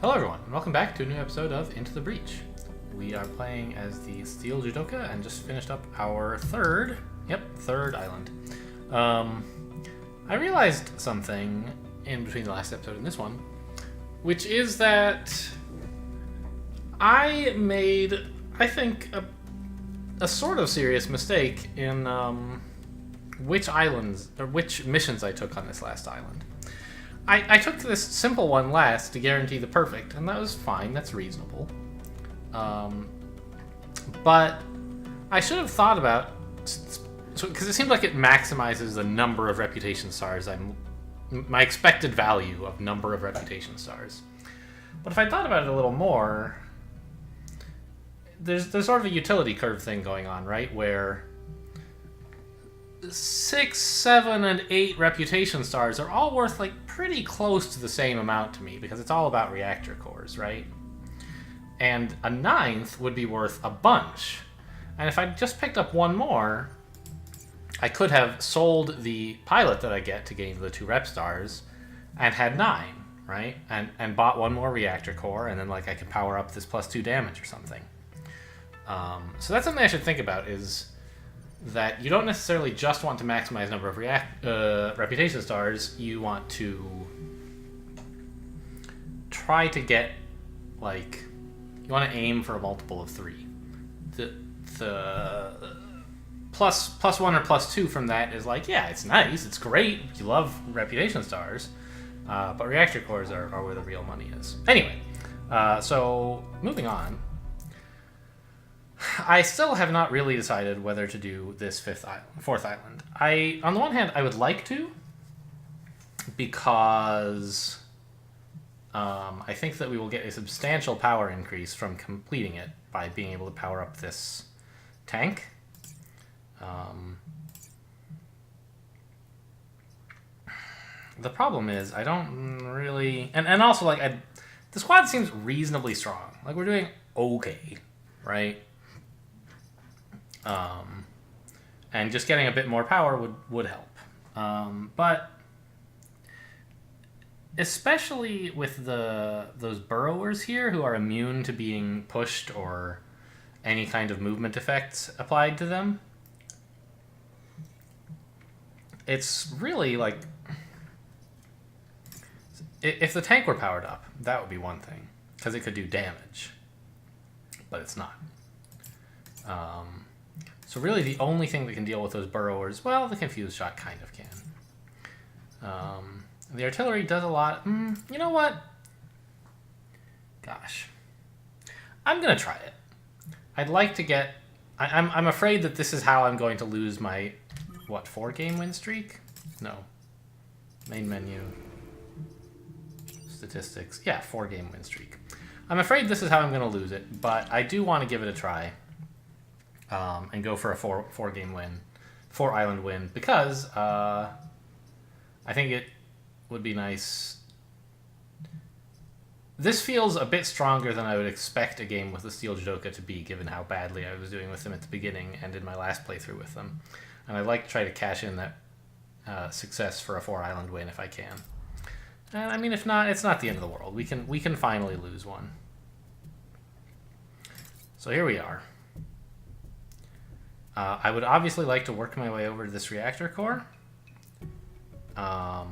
Hello everyone, and welcome back to a new episode of Into the Breach. We are playing as the Steel Judoka and just finished up our third island. I realized something in between the last episode and this one, which is that I made, I think, a sort of serious mistake in which missions I took on this last island. I took this simple one last to guarantee the perfect, and that was fine, that's reasonable. But I should have thought about, because it seems like it maximizes the number of reputation stars, my expected value of number of reputation stars. But if I thought about it a little more, there's sort of a utility curve thing going on, right? Where 6, 7, and 8 reputation stars are all worth like pretty close to the same amount to me because it's all about reactor cores, right? And a 9th would be worth a bunch. And if I just picked up one more, I could have sold the pilot that I get to gain the 2 rep stars and had 9, right? And bought one more reactor core, and then like I could power up this +2 damage or something. So that's something I should think about, is that you don't necessarily just want to maximize number of reputation stars. You want to try to get, like, you want to aim for a multiple of 3. The plus 1 or +2 from that is like, yeah, it's nice, it's great, you love reputation stars, but reactor cores are where the real money is. Anyway, so moving on. I still have not really decided whether to do this 4th island. On the one hand, I would like to, because I think that we will get a substantial power increase from completing it by being able to power up this tank. The problem is I don't really, and also like the squad seems reasonably strong. Like we're doing okay, right? And just getting a bit more power would help. But especially with those burrowers here who are immune to being pushed or any kind of movement effects applied to them, it's really like, if the tank were powered up, that would be one thing, because it could do damage, but it's not. So really the only thing that can deal with those burrowers, well, the confused shot kind of can. The artillery does a lot. You know what? Gosh. I'm going to try it. I'd like to get... I'm afraid that this is how I'm going to lose my, 4-game win streak? No. Main menu. Statistics. Yeah, 4-game win streak. I'm afraid this is how I'm going to lose it, but I do want to give it a try. And go for a 4-game win, 4-island win, because I think it would be nice. This feels a bit stronger than I would expect a game with the Steel Judoka to be, given how badly I was doing with them at the beginning and in my last playthrough with them. And I'd like to try to cash in that success for a 4-island win if I can. And I mean, if not, it's not the end of the world. We can finally lose one. So here we are. I would obviously like to work my way over to this reactor core. I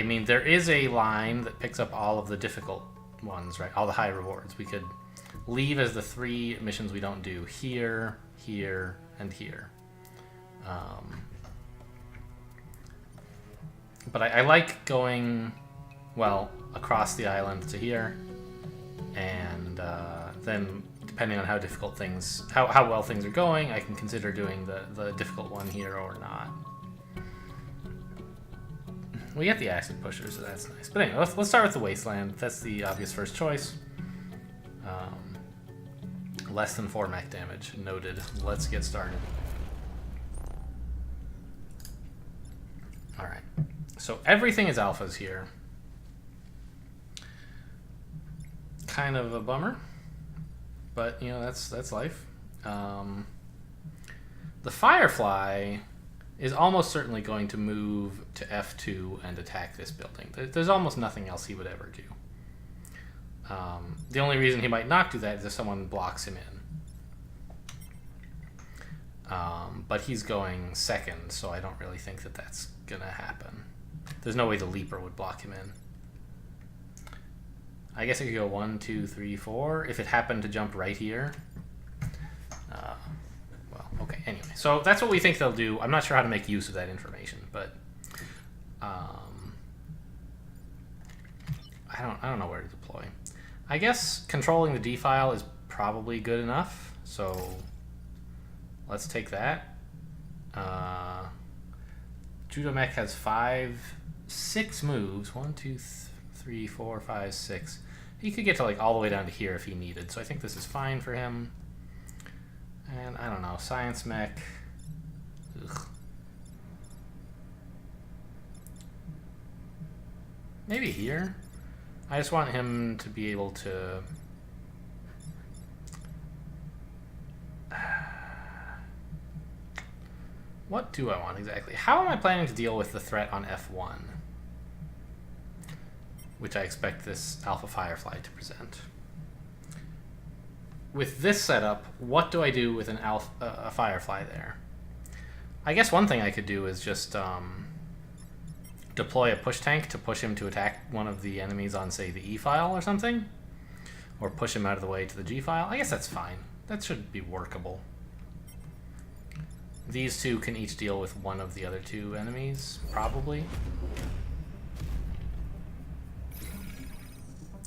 mean, there is a line that picks up all of the difficult ones, right? All the high rewards. We could leave as the 3 missions we don't do here, here, and here. But I like going, well, across the island to here, and then depending on how difficult things, how well things are going, I can consider doing the difficult one here or not. We get the acid pusher, so that's nice. But anyway, let's start with the wasteland. That's the obvious first choice. Less than 4 mech damage, noted. Let's get started. All right. So everything is alphas here. Kind of a bummer, but you know, that's life. The Firefly is almost certainly going to move to F2 and attack this building. There's almost nothing else he would ever do. The only reason he might not do that is if someone blocks him in. But he's going second, so I don't really think that that's going to happen. There's no way the leaper would block him in. I guess it could go 1, 2, 3, 4 if it happened to jump right here. Well, okay, anyway. So that's what we think they'll do. I'm not sure how to make use of that information, but I don't know where to deploy. I guess controlling the D file is probably good enough, so let's take that. Judomech has 6 moves. 1, 2, 3, 4, 5, 6. He could get to like all the way down to here if he needed, so I think this is fine for him. And I don't know, Science Mech. Ugh. Maybe here. I just want him to be able to... What do I want exactly? How am I planning to deal with the threat on F1? Which I expect this Alpha Firefly to present. With this setup, what do I do with a Firefly there? I guess one thing I could do is just deploy a push tank to push him to attack one of the enemies on, say, the E file or something. Or push him out of the way to the G file. I guess that's fine. That should be workable. These two can each deal with one of the other two enemies, probably.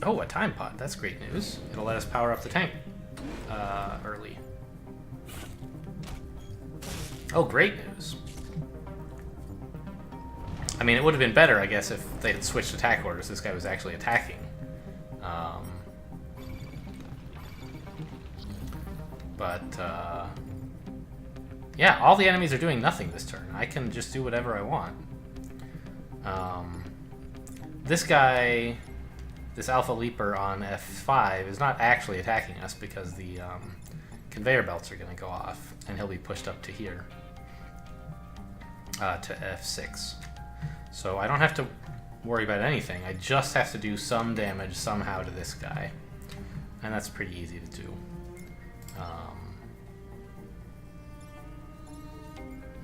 Oh, a time pod. That's great news. It'll let us power up the tank early. Oh, great news. I mean, it would have been better, I guess, if they had switched attack orders. This guy was actually attacking. Yeah, all the enemies are doing nothing this turn. I can just do whatever I want. This guy, this Alpha Leaper on F5, is not actually attacking us because the conveyor belts are going to go off, and he'll be pushed up to here, to F6. So I don't have to worry about anything. I just have to do some damage somehow to this guy, and that's pretty easy to do.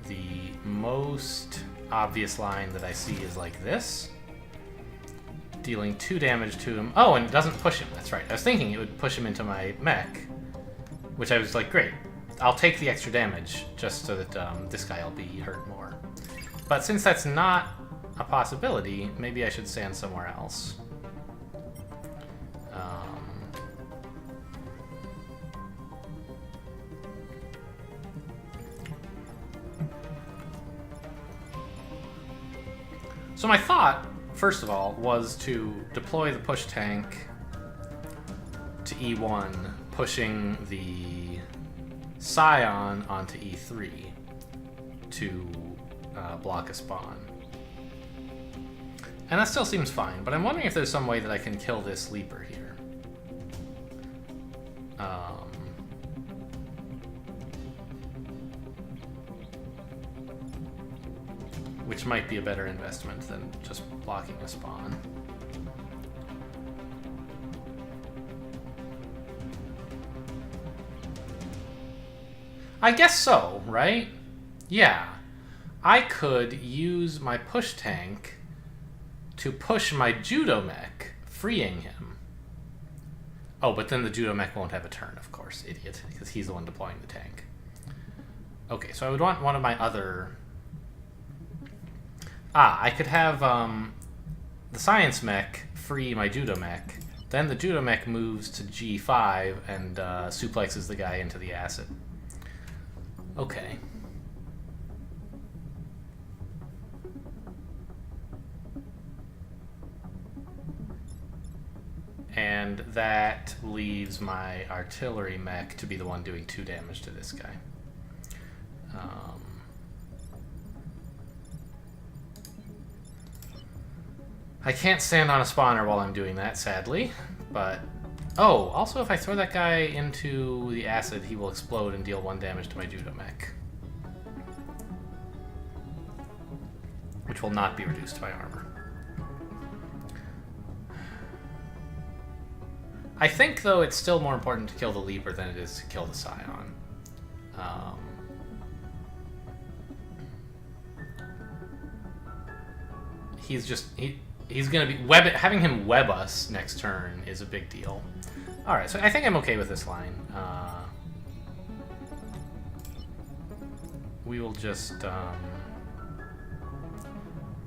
The most obvious line that I see is like this. Dealing 2 damage to him. Oh, and it doesn't push him. That's right. I was thinking it would push him into my mech, which I was like, great. I'll take the extra damage just so that this guy will be hurt more. But since that's not a possibility, maybe I should stand somewhere else. So my thought, first of all, was to deploy the push tank to E1, pushing the Scion onto E3 to block a spawn. And that still seems fine, but I'm wondering if there's some way that I can kill this Leaper here. Which might be a better investment than just blocking a spawn. I guess so, right? Yeah. I could use my push tank to push my Judomech, freeing him. Oh, but then the Judomech won't have a turn, of course, idiot, because he's the one deploying the tank. Okay, so I would want one of my other... I could have the Science Mech free my Judomech, then the Judomech moves to G5 and suplexes the guy into the acid. Okay. And that leaves my artillery mech to be the one doing 2 damage to this guy. I can't stand on a spawner while I'm doing that, sadly, but... Oh, also if I throw that guy into the acid, he will explode and deal 1 damage to my Judomech. will not be reduced by armor. I think, though, it's still more important to kill the Leaper than it is to kill the Scion. He's gonna be having him web us next turn is a big deal. All right, so I think I'm okay with this line. We will just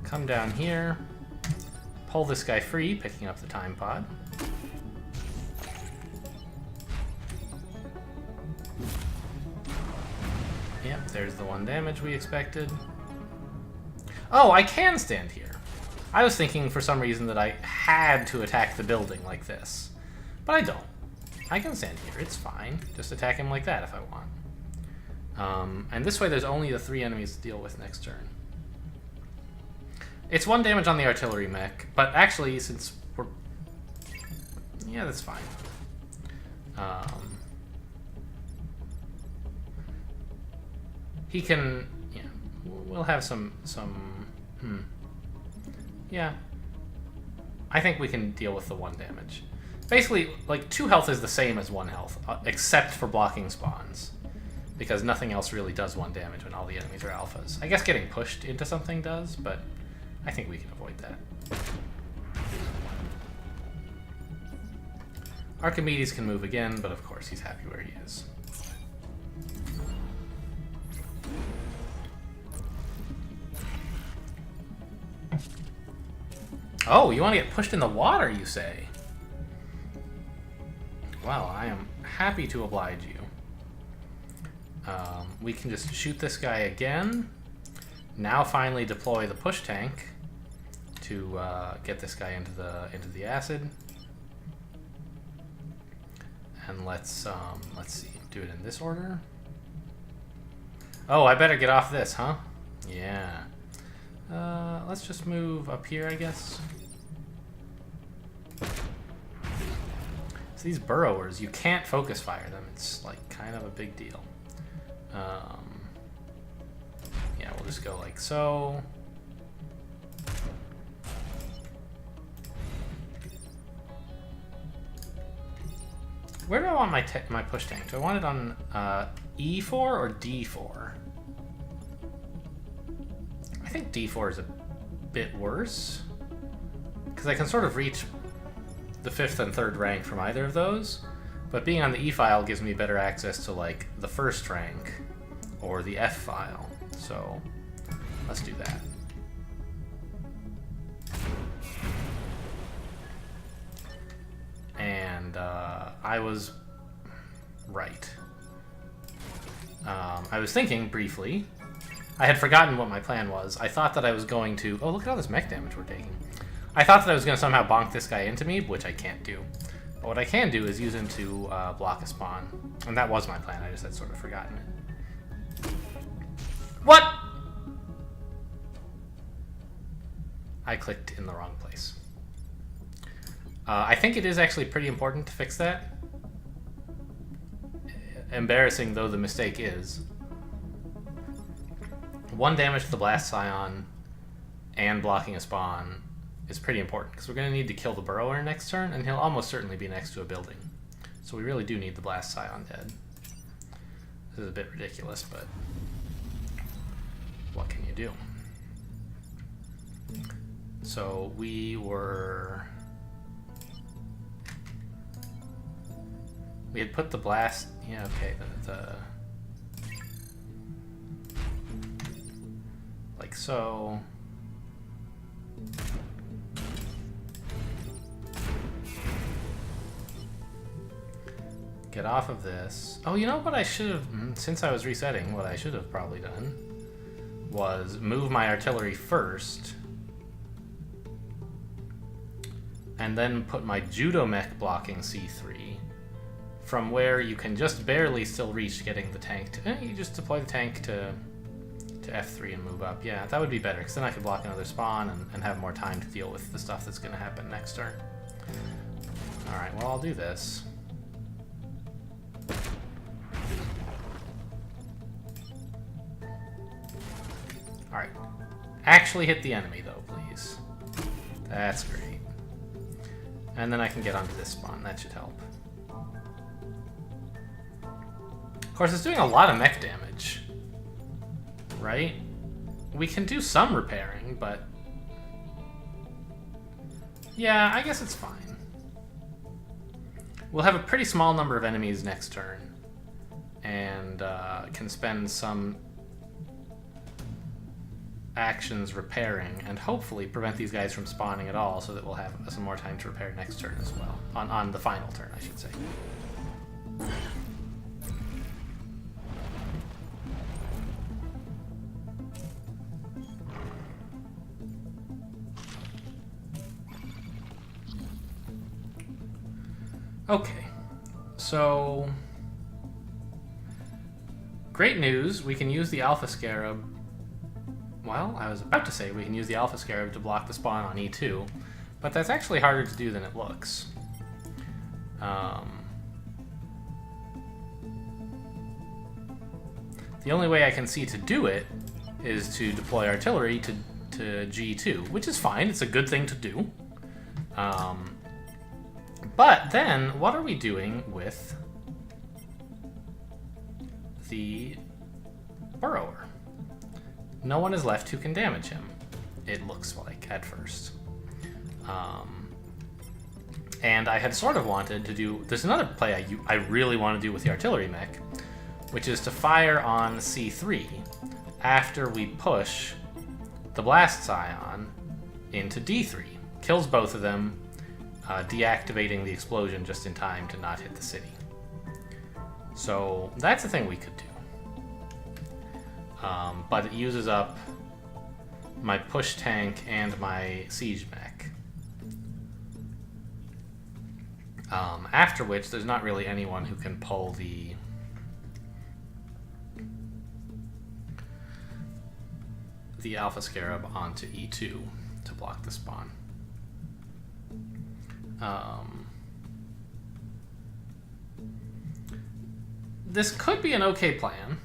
come down here, pull this guy free, picking up the time pod. Yep, there's the 1 damage we expected. Oh, I can stand here. I was thinking for some reason that I had to attack the building like this. But I don't. I can stand here, it's fine. Just attack him like that if I want. And this way there's only the 3 enemies to deal with next turn. It's 1 damage on the artillery mech, but actually since we're... Yeah, that's fine. He can... Yeah, we'll have some... Yeah. I think we can deal with the 1 damage. Basically, like, 2 health is the same as 1 health, except for blocking spawns. Because nothing else really does 1 damage when all the enemies are alphas. I guess getting pushed into something does, but I think we can avoid that. Archimedes can move again, but of course he's happy where he is. Oh, you want to get pushed in the water, you say? Well, I am happy to oblige you. We can just shoot this guy again. Now finally deploy the push tank to get this guy into the acid. And let's see, do it in this order. Oh, I better get off this, huh? Yeah. Let's just move up here, I guess. So these burrowers, you can't focus fire them. It's like kind of a big deal. Yeah, we'll just go like so. Where do I want my push tank? Do I want it on E4 or D4? I think D4 is a bit worse, because I can sort of reach the 5th and 3rd rank from either of those, but being on the E file gives me better access to like the 1st rank or the F file, so let's do that. And I was right. I was thinking briefly. I had forgotten what my plan was. I thought that I was going to... Oh, look at all this mech damage we're taking. I thought that I was going to somehow bonk this guy into me, which I can't do. But what I can do is use him to block a spawn. And that was my plan. I just had sort of forgotten it. What? I clicked in the wrong place. I think it is actually pretty important to fix that. Embarrassing though the mistake is. 1 damage to the Blast Scion and blocking a spawn is pretty important, because we're going to need to kill the Burrower next turn, and he'll almost certainly be next to a building. So we really do need the Blast Scion dead. This is a bit ridiculous, but what can you do? So we had put the blast... Yeah, okay, like so. Get off of this. Oh, you know what I should have... Since I was resetting, what I should have probably done was move my artillery first, and then put my Judo mech blocking C3, from where you can just barely still reach getting the tank to... you just deploy the tank to F3 and move up. Yeah, that would be better, because then I could block another spawn and have more time to deal with the stuff that's going to happen next turn. Alright, well, I'll do this. Alright. Actually hit the enemy, though, please. That's great. And then I can get onto this spawn. That should help. Of course, it's doing a lot of mech damage. Right? We can do some repairing, but... yeah, I guess it's fine. We'll have a pretty small number of enemies next turn. And can spend some actions repairing, and hopefully prevent these guys from spawning at all, so that we'll have some more time to repair next turn as well. On the final turn, I should say. Okay, so great news, we can use the Alpha Scarab. Well, I was about to say we can use the Alpha Scarab to block the spawn on E2, but that's actually harder to do than it looks. The only way I can see to do it is to deploy artillery to G2, which is fine, it's a good thing to do. But then, what are we doing with the Burrower? No one is left who can damage him, it looks like, at first. And I had sort of wanted to do... there's another play I really want to do with the artillery mech, which is to fire on C3 after we push the Blast Scion into D3. Kills both of them, deactivating the explosion just in time to not hit the city. So that's a thing we could do. But it uses up my push tank and my siege mech. After which, there's not really anyone who can pull the Alpha Scarab onto E2 to block the spawn. This could be an okay plan.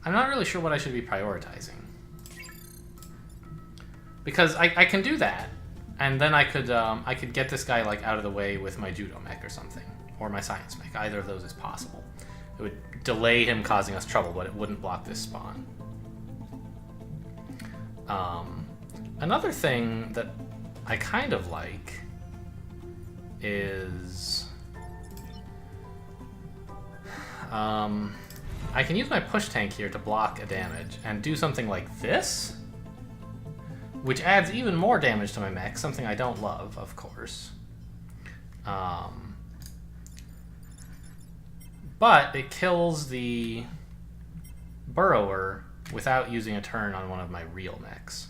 I'm not really sure what I should be prioritizing. Because I can do that, and then I could get this guy like out of the way with my Judo mech or something, or my Science mech. Either of those is possible. It would delay him causing us trouble, but it wouldn't block this spawn. Another thing that I kind of like is... I can use my push tank here to block a damage and do something like this, which adds even more damage to my mech, something I don't love, of course. But it kills the Burrower without using a turn on one of my real mechs.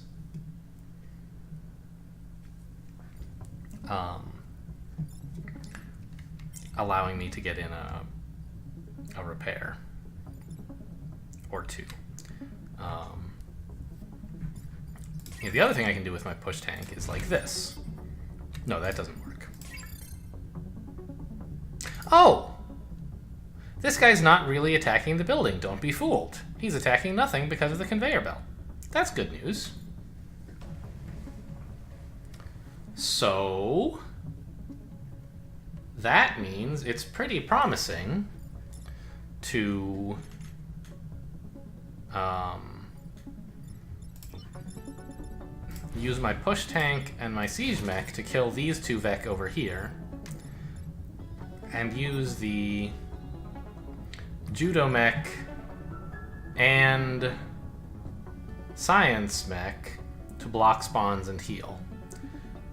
Allowing me to get in a repair or two. Yeah, the other thing I can do with my push tank is like this. No, that doesn't work. Oh! This guy's not really attacking the building, don't be fooled. He's attacking nothing because of the conveyor belt. That's good news. So... that means it's pretty promising to... use my push tank and my siege mech to kill these two Vec over here, and use the Judo mech and Science mech to block spawns and heal.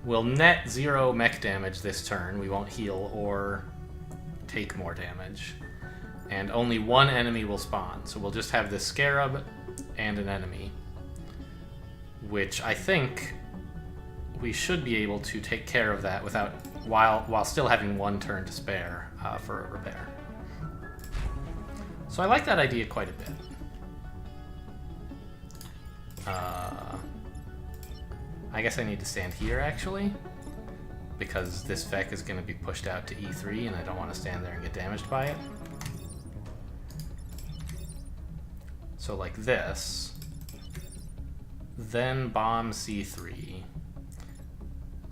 We'll net 0 mech damage this turn. We won't heal or take more damage. And only one enemy will spawn. So we'll just have this Scarab and an enemy, which I think we should be able to take care of that without while still having one turn to spare for a repair. So I like that idea quite a bit. I guess I need to stand here, actually. because this Vec is going to be pushed out to E3 and I don't want to stand there and get damaged by it. So like this, then bomb C3,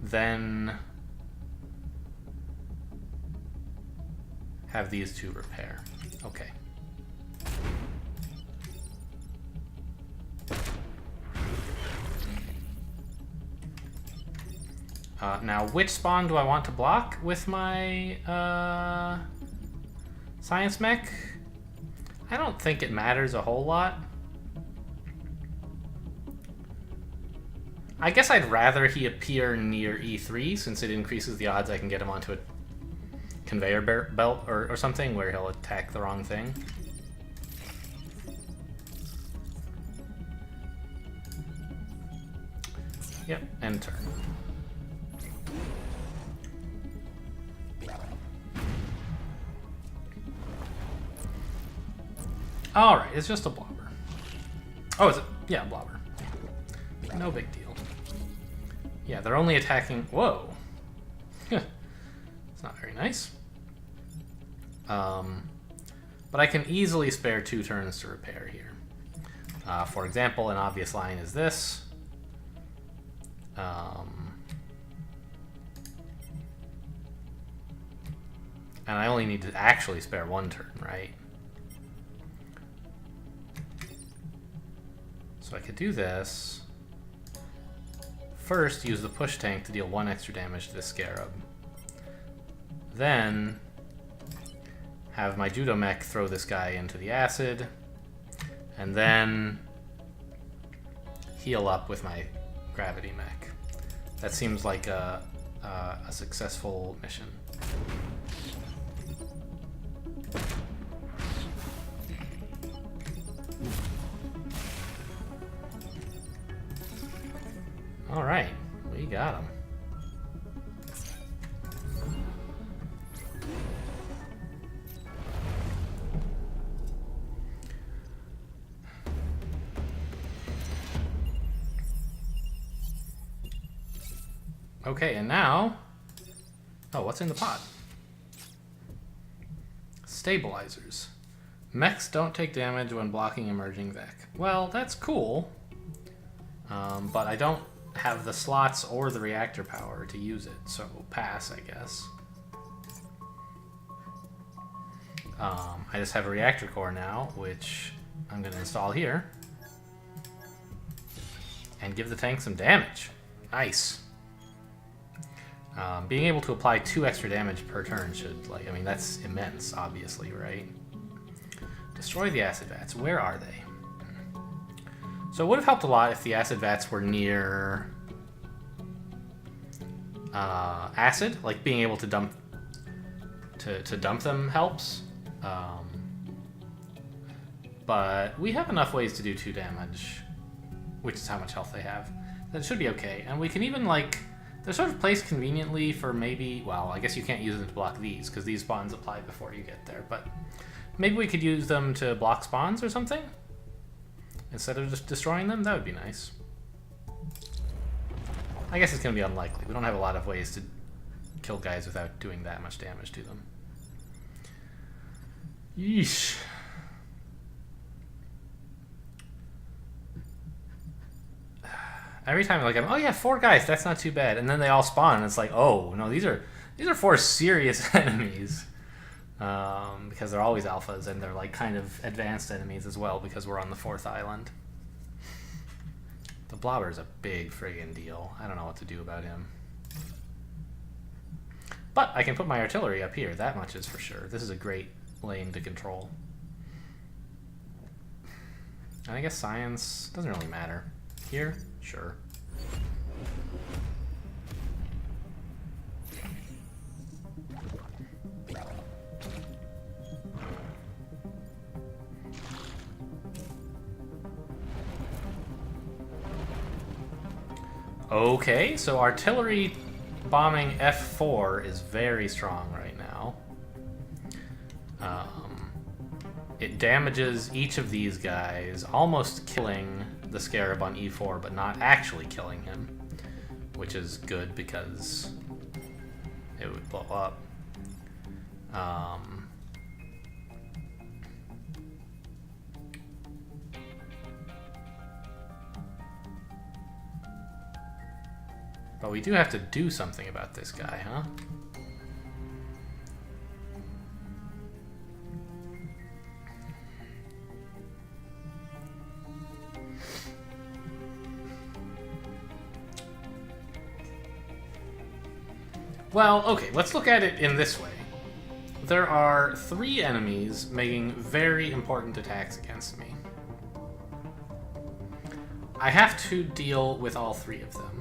then have these two repair. Okay. Now, which spawn do I want to block with my science mech? I don't think it matters a whole lot. I guess I'd rather he appear near E3 since it increases the odds I can get him onto a conveyor belt or something where he'll attack the wrong thing. Yep, end turn. Alright, it's just a blobber. Oh, is it? Yeah, blobber. No big deal. Yeah, they're only attacking... Whoa! It's not very nice. But I can easily spare 2 turns to repair here. For example, an obvious line is this. And I only need to actually spare 1 turn, right? So I could do this. First, use the push tank to deal 1 extra damage to the scarab. Then, have my judo mech throw this guy into the acid. And then, heal up with my gravity mech. That seems like a successful mission. All right, we got him. Okay, and now... Oh, what's in the pot? Stabilizers. Mechs don't take damage when blocking emerging Vec. Well, that's cool. But I don't have the slots or the reactor power to use it, so pass, I guess. I just have a reactor core now, which I'm going to install here. And give the tank some damage. Nice. Being able to apply 2 extra damage per turn should, like, I mean, that's immense, obviously, right? Destroy the acid vats. Where are they? So it would have helped a lot if the acid vats were near acid, like being able to dump them helps. But we have enough ways to do 2 damage, which is how much health they have. That should be okay. And we can even, like, they're sort of placed conveniently for maybe, well, I guess you can't use them to block these because these spawns apply before you get there, but maybe we could use them to block spawns or something instead of just destroying them. That would be nice. I guess it's going to be unlikely. We don't have a lot of ways to kill guys without doing that much damage to them. Yeesh. Every time, like, I'm, oh yeah, 4 guys, that's not too bad, and then they all spawn, and it's like, oh no, these are 4 serious enemies, because they're always alphas, and they're like kind of advanced enemies as well, because we're on the 4th island. The blobber's a big friggin' deal. I don't know what to do about him, but I can put my artillery up here. That much is for sure. This is a great lane to control, and I guess science doesn't really matter here. Sure. Okay, so artillery bombing F4 is very strong right now. It damages each of these guys, almost killing the scarab on E4, but not actually killing him, which is good because it would blow up. But we do have to do something about this guy, huh? Well, okay, let's look at it in this way. There are 3 enemies making very important attacks against me. I have to deal with all 3 of them.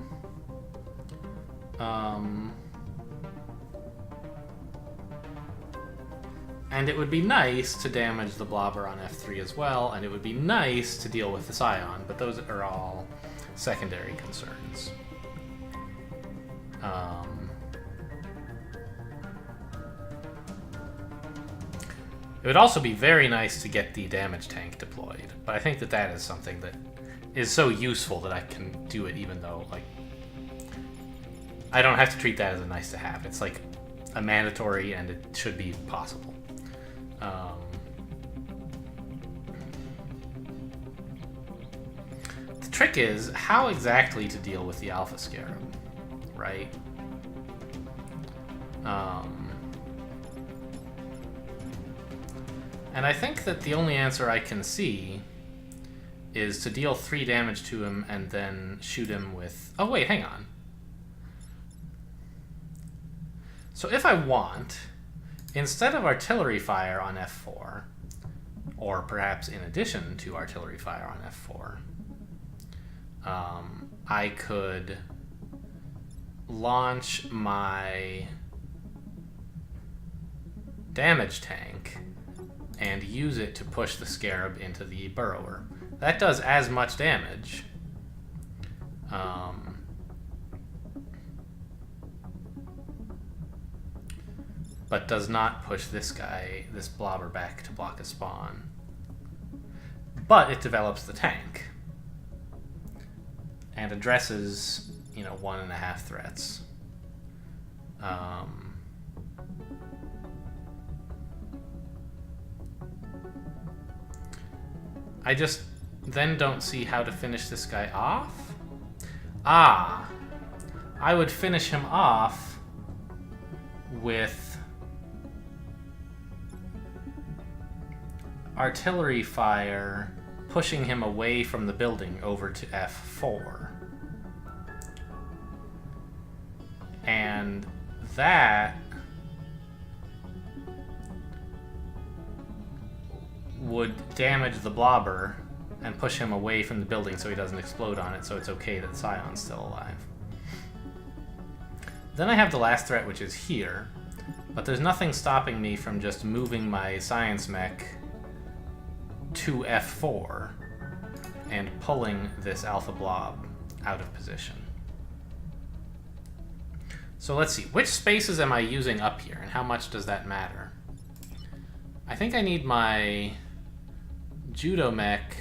And it would be nice to damage the Blobber on F3 as well, and it would be nice to deal with the Scion, but those are all secondary concerns. It would also be very nice to get the damage tank deployed, but I think that that is something that is so useful that I can do it even though, like, I don't have to treat that as a nice to have. It's like a mandatory and it should be possible. The trick is how exactly to deal with the Alpha Scarab, right? And I think that the only answer I can see is to deal 3 damage to him and then shoot him with... Oh, wait, hang on. So if I want, instead of artillery fire on F4, or perhaps in addition to artillery fire on F4, I could launch my damage tank and use it to push the Scarab into the Burrower. That does as much damage. But does not push this guy, this Blobber, back to block a spawn. But it develops the tank. And addresses, 1.5 threats. I just then don't see how to finish this guy off. I would finish him off with artillery fire, pushing him away from the building over to F4. And that would damage the Blobber and push him away from the building so he doesn't explode on it, so it's okay that Scion's still alive. Then I have the last threat, which is here, but there's nothing stopping me from just moving my science mech to F4 and pulling this Alpha Blob out of position. So let's see, which spaces am I using up here, and how much does that matter? I think I need my Judo mech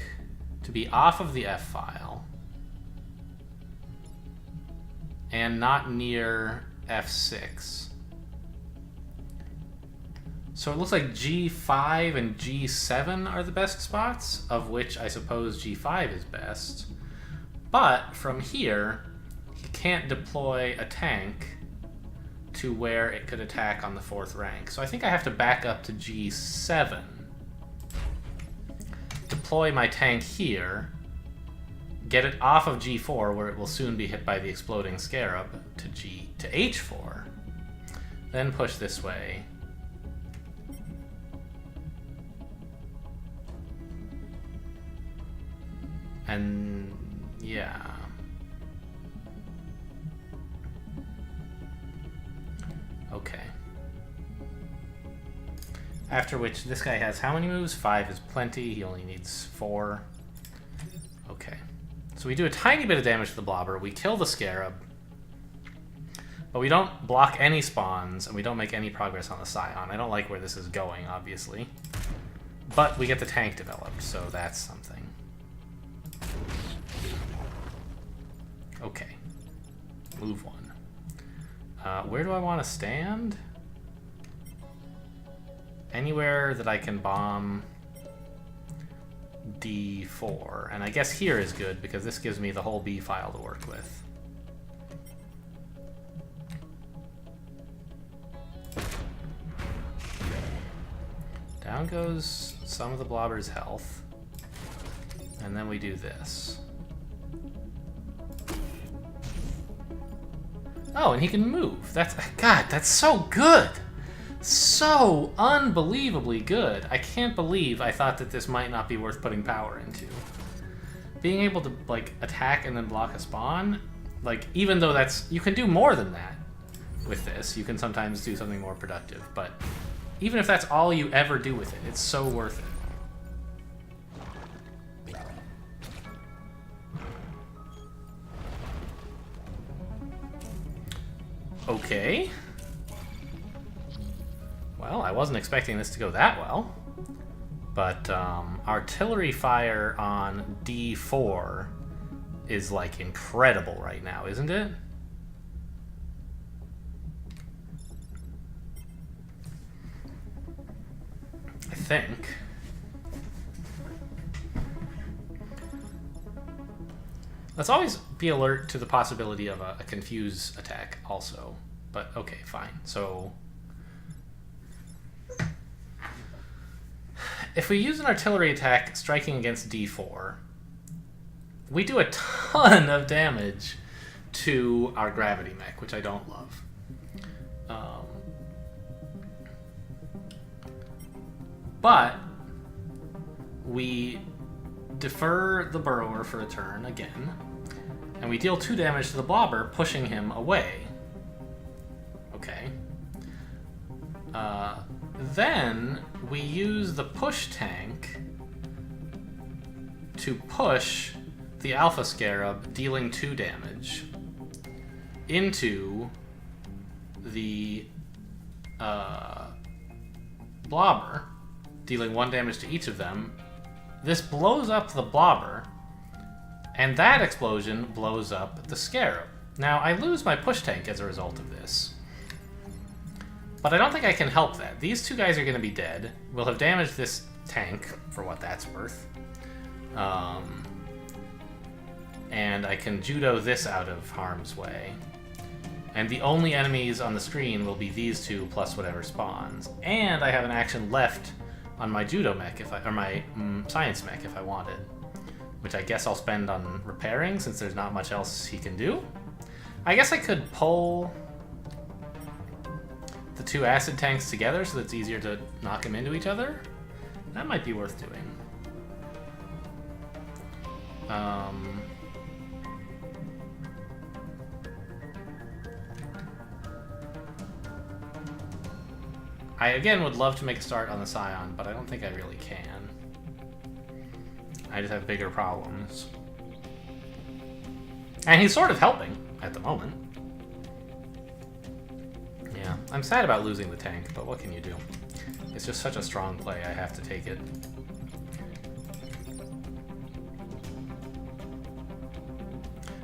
to be off of the F file and not near F6. So it looks like G5 and G7 are the best spots, of which I suppose G5 is best. But from here, he can't deploy a tank to where it could attack on the 4th rank. So I think I have to back up to G7. Deploy my tank here, get it off of G4 where it will soon be hit by the exploding Scarab to H4, then push this way. And yeah. Okay. After which, this guy has how many moves? 5 is plenty. He only needs 4. Okay. So we do a tiny bit of damage to the Blobber. We kill the Scarab. But we don't block any spawns, and we don't make any progress on the Scion. I don't like where this is going, obviously. But we get the tank developed, so that's something. Okay. Move 1. Where do I want to stand? Anywhere that I can bomb D4. And I guess here is good because this gives me the whole B file to work with. Down goes some of the blobber's health. And then we do this. Oh, and he can move. God, that's so good! So unbelievably good. I can't believe I thought that this might not be worth putting power into. Being able to, like, attack and then block a spawn, like, even though you can do more than that with this. You can sometimes do something more productive, but even if that's all you ever do with it, it's so worth it. Okay. Well, I wasn't expecting this to go that well. But artillery fire on D4 is, like, incredible right now, isn't it? I think. Let's always be alert to the possibility of a confuse attack also. But okay, fine. So if we use an artillery attack striking against D4, we do a ton of damage to our gravity mech, which I don't love. But we defer the burrower for a turn again, and we deal 2 damage to the blobber, pushing him away. Okay. Then we use the push tank to push the Alpha Scarab, dealing 2 damage into the blobber, dealing 1 damage to each of them. This blows up the blobber, and that explosion blows up the Scarab. Now, I lose my push tank as a result of this, but I don't think I can help that. These 2 guys are going to be dead. We'll have damaged this tank, for what that's worth. And I can judo this out of harm's way. And the only enemies on the screen will be these 2 plus whatever spawns. And I have an action left on my judo mech, or my science mech if I wanted. Which I guess I'll spend on repairing, since there's not much else he can do. I guess I could pull the 2 acid tanks together so that it's easier to knock them into each other. That might be worth doing. I again would love to make a start on the Scion, but I don't think I really can. I just have bigger problems. And he's sort of helping at the moment. Yeah, I'm sad about losing the tank, but what can you do? It's just such a strong play, I have to take it.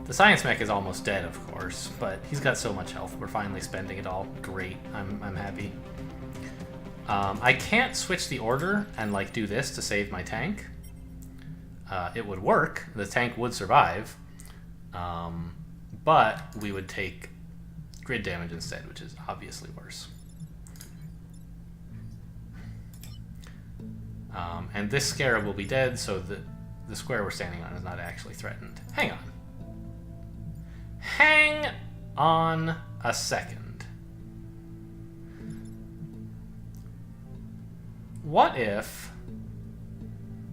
The science mech is almost dead, of course, but he's got so much health. We're finally spending it all. Great, I'm happy. I can't switch the order and, like, do this to save my tank. It would work. The tank would survive. But we would take grid damage instead, which is obviously worse. And this Scarab will be dead, so the square we're standing on is not actually threatened. Hang on. Hang on a second. What if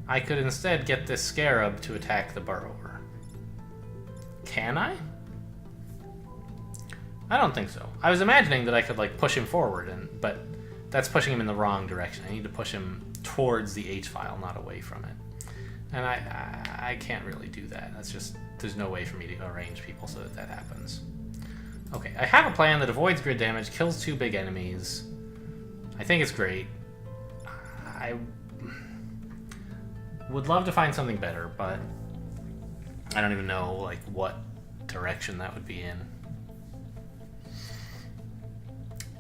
I could instead get this Scarab to attack the burrower? Can I? I don't think so. I was imagining that I could, like, push him forward, but that's pushing him in the wrong direction. I need to push him towards the H file, not away from it. And I can't really do that. That's just, there's no way for me to arrange people so that that happens. Okay, I have a plan that avoids grid damage, kills 2 big enemies. I think it's great. I would love to find something better, but I don't even know, like, what direction that would be in.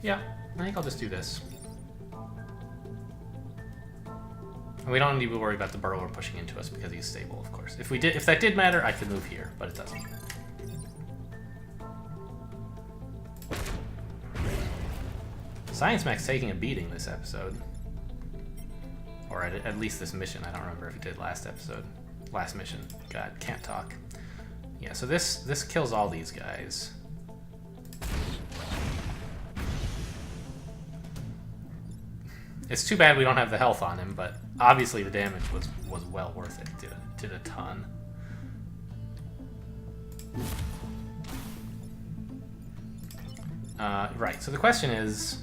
Yeah, I think I'll just do this. And we don't need to worry about the burrower pushing into us because he's stable, of course. If that did matter, I could move here, but it doesn't. Science Mac's taking a beating this episode. Or at least this mission. I don't remember if he did last episode. Last mission. God, can't talk. Yeah, so this kills all these guys. It's too bad we don't have the health on him, but obviously the damage was well worth it. Did a ton. Right, so the question is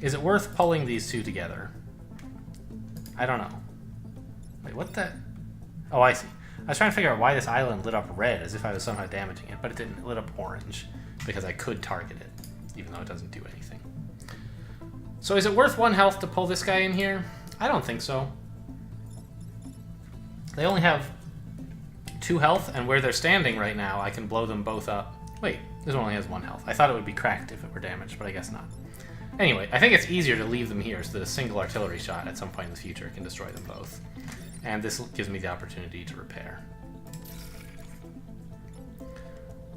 it worth pulling these two together? I don't know. Wait, what the... Oh, I see. I was trying to figure out why this island lit up red, as if I was somehow damaging it, but it didn't. It lit up orange, because I could target it, even though it doesn't do anything. So is it worth 1 health to pull this guy in here? I don't think so. They only have 2 health, and where they're standing right now, I can blow them both up. Wait, this one only has 1 health. I thought it would be cracked if it were damaged, but I guess not. Anyway, I think it's easier to leave them here so that a single artillery shot at some point in the future can destroy them both. And this gives me the opportunity to repair.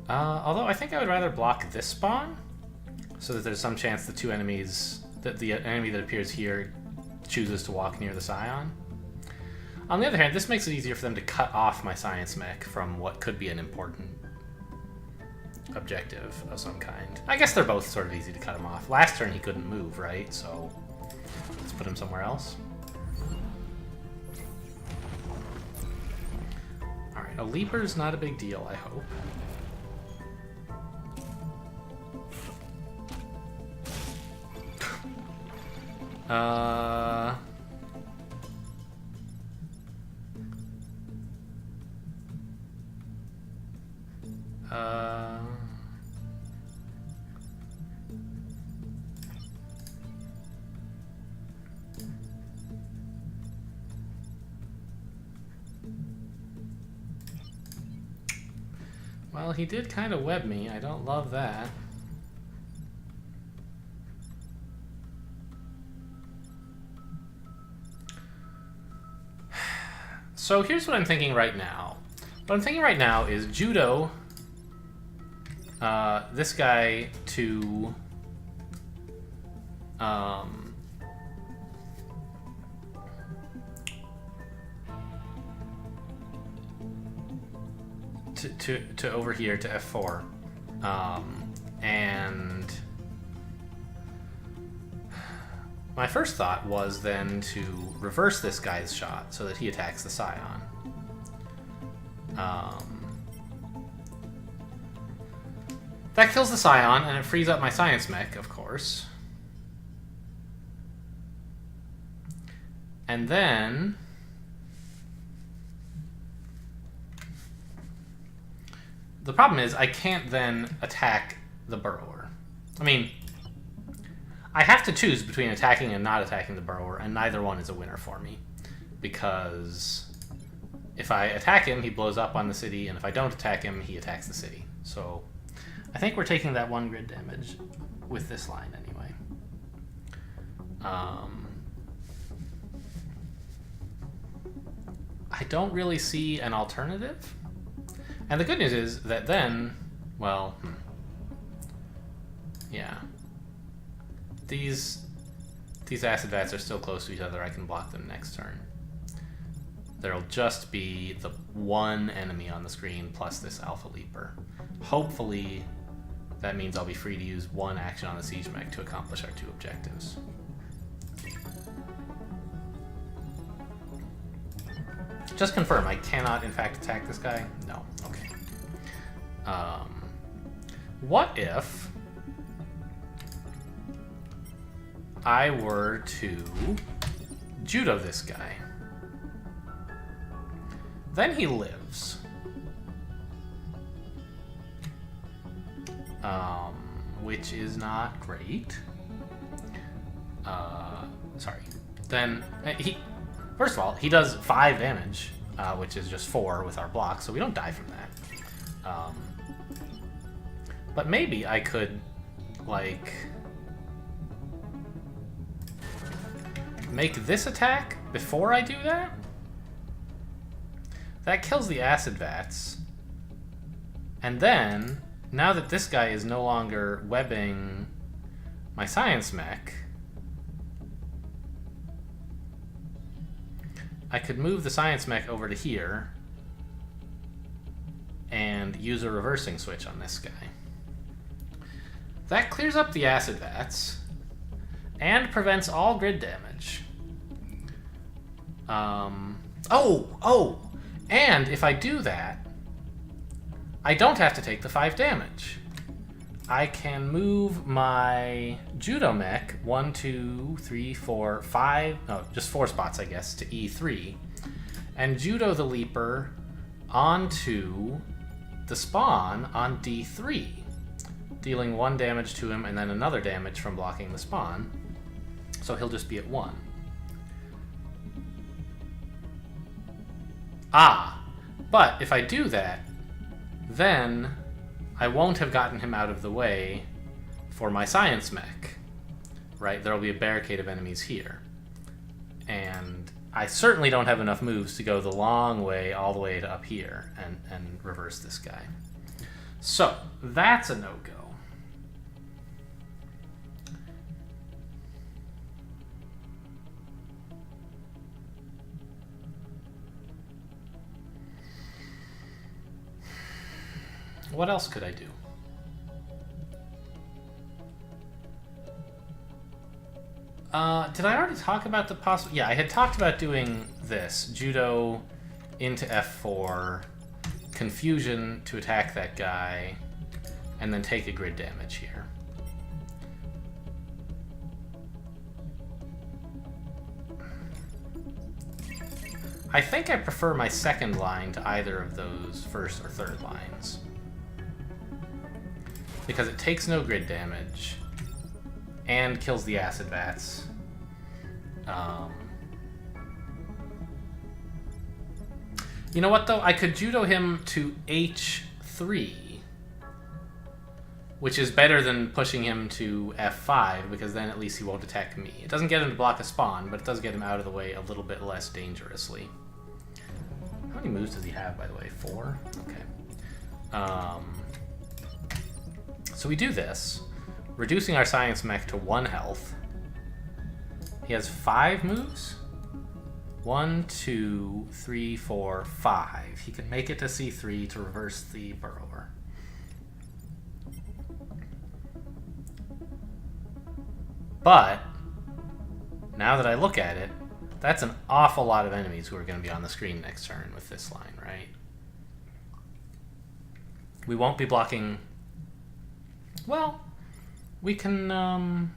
Although I think I would rather block this spawn, so that there's some chance the two enemies, that the enemy that appears here chooses to walk near the Scion. On the other hand, this makes it easier for them to cut off my science mech from what could be an important objective of some kind. I guess they're both sort of easy to cut him off. Last turn he couldn't move, right? So let's put him somewhere else. Alright, a leaper's not a big deal, I hope. Well, he did kind of web me. I don't love that. So here's what I'm thinking right now. What I'm thinking right now is Judo this guy to to over here to F4, and my first thought was then to reverse this guy's shot so that he attacks the Scion. That kills the Scion, and it frees up my science mech, of course. And then the problem is I can't then attack the burrower. I mean, I have to choose between attacking and not attacking the burrower, and neither one is a winner for me. Because if I attack him, he blows up on the city, and if I don't attack him, he attacks the city. So I think we're taking that 1 grid damage with this line anyway. I don't really see an alternative. And the good news is that then, well, yeah. These acid vats are still close to each other. I can block them next turn. There'll just be the 1 enemy on the screen plus this Alpha Leaper. Hopefully that means I'll be free to use 1 action on the Siege Mech to accomplish our 2 objectives. Just confirm, I cannot in fact attack this guy? No, okay. What if I were to Judo this guy? Then he lives. Which is not great. Sorry. Then first of all, he does 5 damage, which is just 4 with our block, so we don't die from that. But maybe I could, like, make this attack before I do that. That kills the acid vats. And then, now that this guy is no longer webbing my science mech, I could move the science mech over to here and use a reversing switch on this guy. That clears up the acid vats and prevents all grid damage. And if I do that, I don't have to take the 5 damage. I can move my Judo mech 1, 2, 3, 4, 5, no, just 4 spots, I guess, to E3, and Judo the Leaper onto the spawn on D3, dealing 1 damage to him and then another damage from blocking the spawn, so he'll just be at 1. But if I do that, then I won't have gotten him out of the way for my science mech, right? There'll be a barricade of enemies here. And I certainly don't have enough moves to go the long way all the way to up here and reverse this guy. So, that's a no-go. What else could I do? Did I already talk about the possible... Yeah, I had talked about doing this. Judo into F4, Confusion to attack that guy, and then take a grid damage here. I think I prefer my second line to either of those first or third lines, because it takes no grid damage and kills the acid vats. You know what, though? I could Judo him to H3, which is better than pushing him to F5, because then at least he won't attack me. It doesn't get him to block a spawn, but it does get him out of the way a little bit less dangerously. How many moves does he have, by the way? 4? Okay. So we do this, reducing our science mech to 1 health. He has 5 moves? 1, 2, 3, 4, 5. He can make it to C3 to reverse the burrower. But, now that I look at it, that's an awful lot of enemies who are going to be on the screen next turn with this line, right? We won't be blocking... Well, we can, no.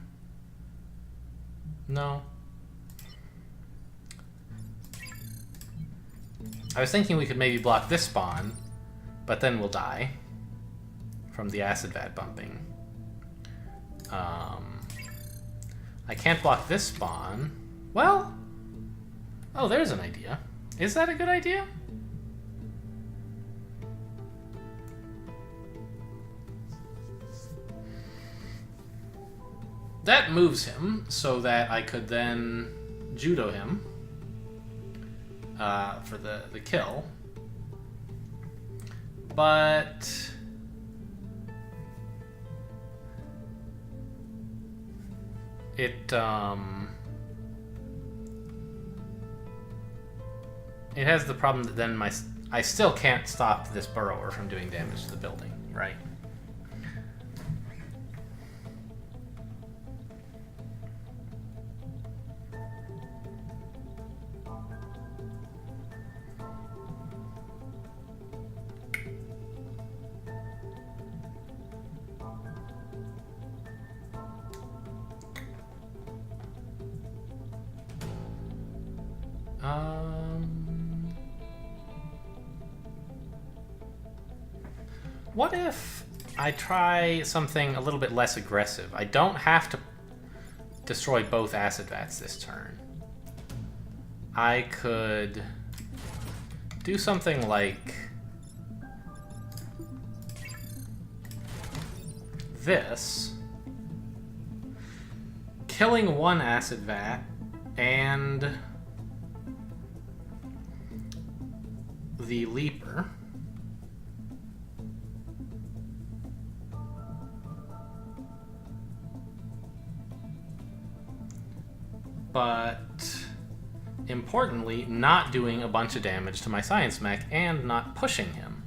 I was thinking we could maybe block this spawn, but then we'll die from the acid vat bumping. I can't block this spawn. Well, oh, there's an idea. Is that a good idea? That moves him so that I could then Judo him for the kill. But it has the problem that then I still can't stop this burrower from doing damage to the building, right? What if I try something a little bit less aggressive? I don't have to destroy both acid vats this turn. I could do something like this, killing one acid vat And the leaper. But importantly, not doing a bunch of damage to my science mech and not pushing him.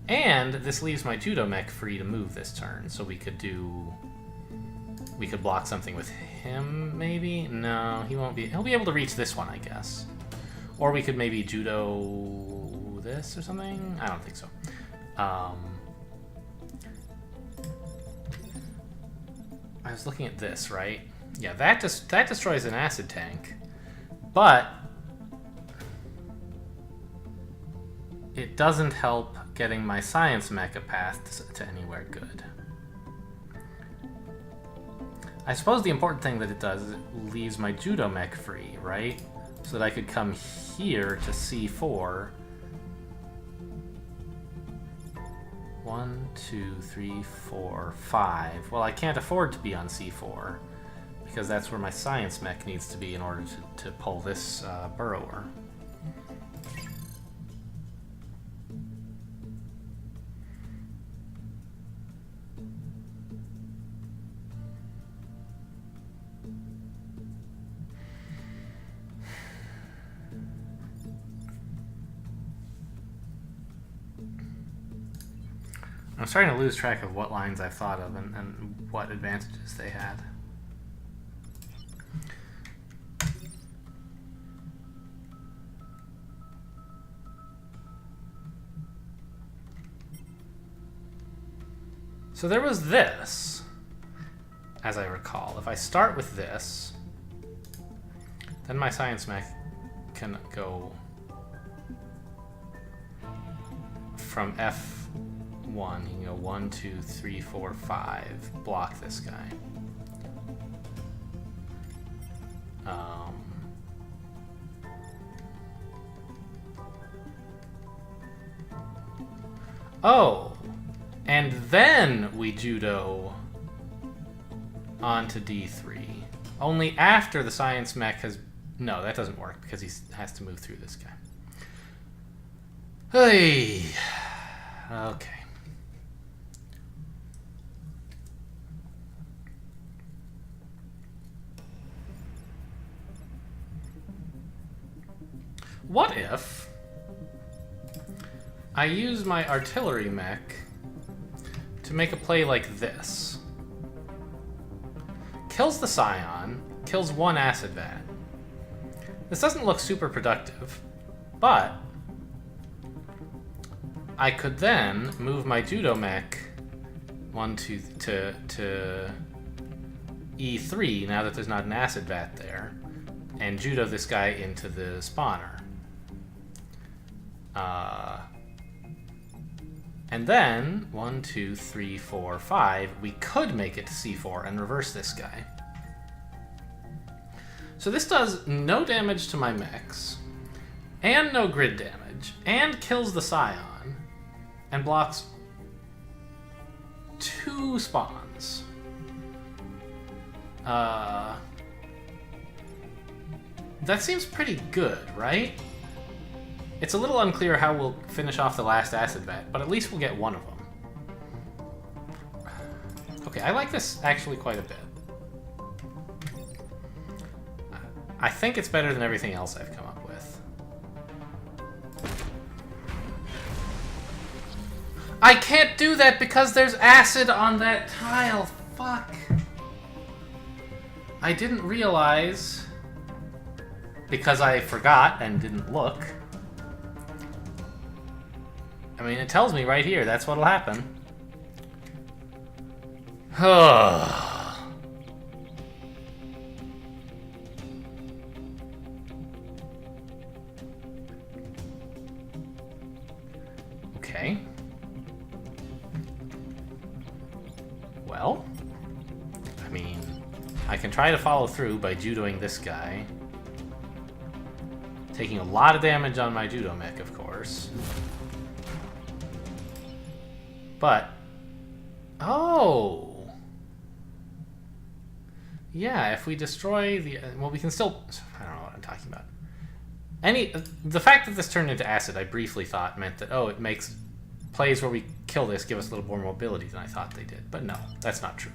And this leaves my judo mech free to move this turn, so we could block something with him, maybe? No, he won't be. He'll be able to reach this one, I guess. Or we could maybe judo this or something? I don't think so. I was looking at this, right? Yeah, that destroys an acid tank, but it doesn't help getting my science mech a path to anywhere good. I suppose the important thing that it does is it leaves my judo mech free, right? So that I could come here to C4. 1, 2, 3, 4, 5. Well, I can't afford to be on C4 because that's where my science mech needs to be in order to pull this burrower. I'm starting to lose track of what lines I've thought of and what advantages they had. So there was this, as I recall. If I start with this, then my science mech can go from F1, you can go 1, 2, 3, 4, 5, block this guy. Oh, and then we judo onto D3. Only after the science mech has... No, that doesn't work because he has to move through this guy. Hey. Okay. What if I use my artillery mech to make a play like this? Kills the Scion, kills one acid vat. This doesn't look super productive, but I could then move my judo mech 1, 2 to E3 now that there's not an acid vat there, and judo this guy into the spawner. And then 1, 2, 3, 4, 5, we could make it to C4 and reverse this guy. So this does no damage to my mechs, and no grid damage, and kills the Scion, and blocks 2 spawns. That seems pretty good, right? It's a little unclear how we'll finish off the last acid vat, but at least we'll get one of them. Okay, I like this actually quite a bit. I think it's better than everything else I've come up with. I can't do that because there's acid on that tile. Fuck. I didn't realize, because I forgot and didn't look. I mean, it tells me right here, that's what'll happen. Okay. Well, I mean, I can try to follow through by judoing this guy. Taking a lot of damage on my judo mech, of course. But, oh, Yeah, if we destroy the... Well, we can still... I don't know what I'm talking about. The fact that this turned into acid, I briefly thought meant that, oh, it makes plays where we kill this give us a little more mobility than I thought they did. But no, that's not true.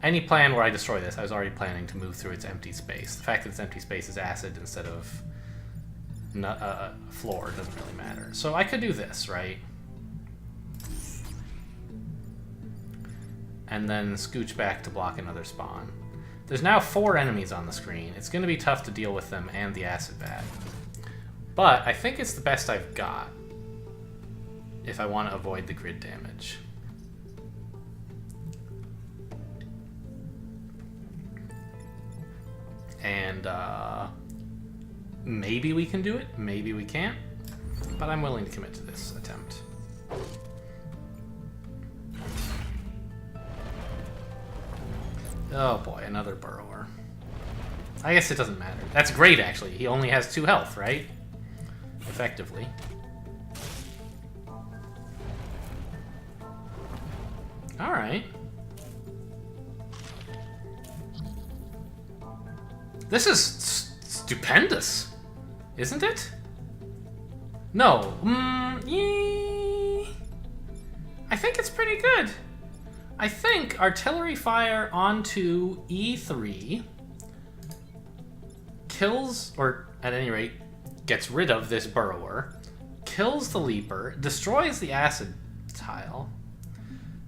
Any plan where I destroy this, I was already planning to move through its empty space. The fact that its empty space is acid instead of floor doesn't really matter. So I could do this, right? And then scooch back to block another spawn. There's now 4 enemies on the screen. It's going to be tough to deal with them and the acid bat. But I think it's the best I've got if I want to avoid the grid damage. And maybe we can do it, maybe we can't, but I'm willing to commit to this attempt. Oh boy, another burrower. I guess it doesn't matter. That's great, actually. He only has 2 health, right? Effectively. Alright. This is stupendous, isn't it? No. Yeah. I think it's pretty good. I think artillery fire onto E3 kills, or at any rate, gets rid of this burrower, kills the leaper, destroys the acid tile.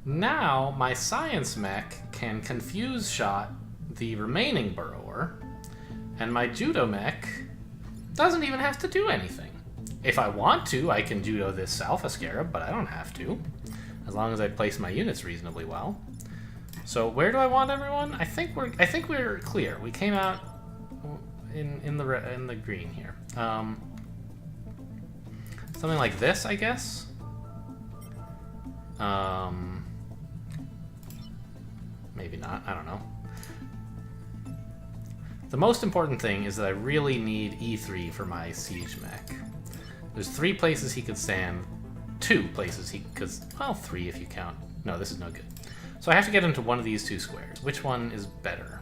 Now my science mech can confuse shot the remaining burrower, and my judo mech doesn't even have to do anything. If I want to, I can judo this alpha scarab, but I don't have to, as long as I place my units reasonably well. So where do I want everyone? I think we're clear. We came out in the green here. Something like this, I guess. Maybe not. I don't know. The most important thing is that I really need E3 for my siege mech. There's 3 places he could stand. 2 places he could... Well, 3 if you count. No, this is no good. So I have to get into one of these 2 squares. Which one is better?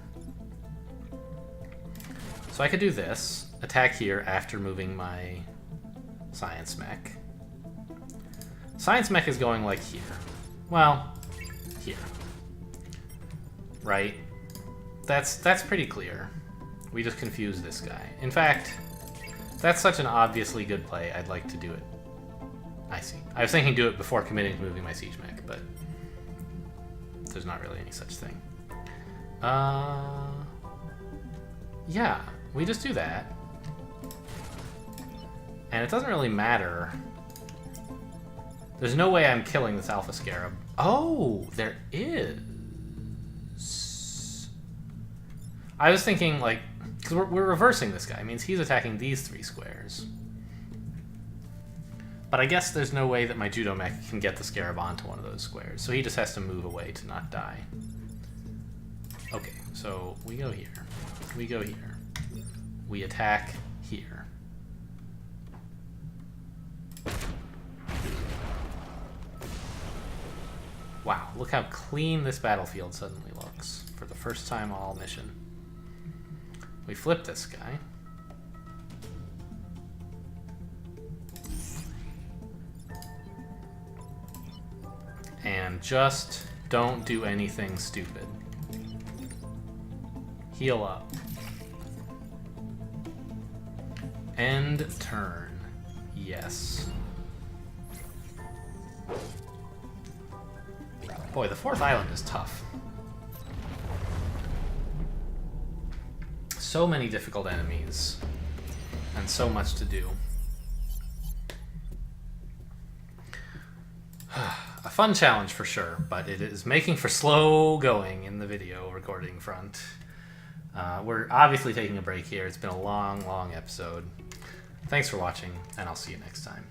So I could do this. Attack here after moving my science mech. Science mech is going like here. Well, here. Right? That's pretty clear. We just confuse this guy. In fact, that's such an obviously good play, I'd like to do it. I see. I was thinking do it before committing to moving my siege mech, but there's not really any such thing. Yeah, we just do that. And it doesn't really matter. There's no way I'm killing this alpha scarab. Oh, there is. I was thinking, like, because we're reversing this guy. It means he's attacking these 3 squares. But I guess there's no way that my judo mech can get the scarab onto one of those squares. So he just has to move away to not die. Okay, so we go here. We go here. We attack here. Wow, look how clean this battlefield suddenly looks for the first time all mission. We flip this guy. And just don't do anything stupid. Heal up. End turn. Yes. Boy, the 4th island is tough. So many difficult enemies, and so much to do. A fun challenge for sure, but it is making for slow going in the video recording front. We're obviously taking a break here. It's been a long, long episode. Thanks for watching, and I'll see you next time.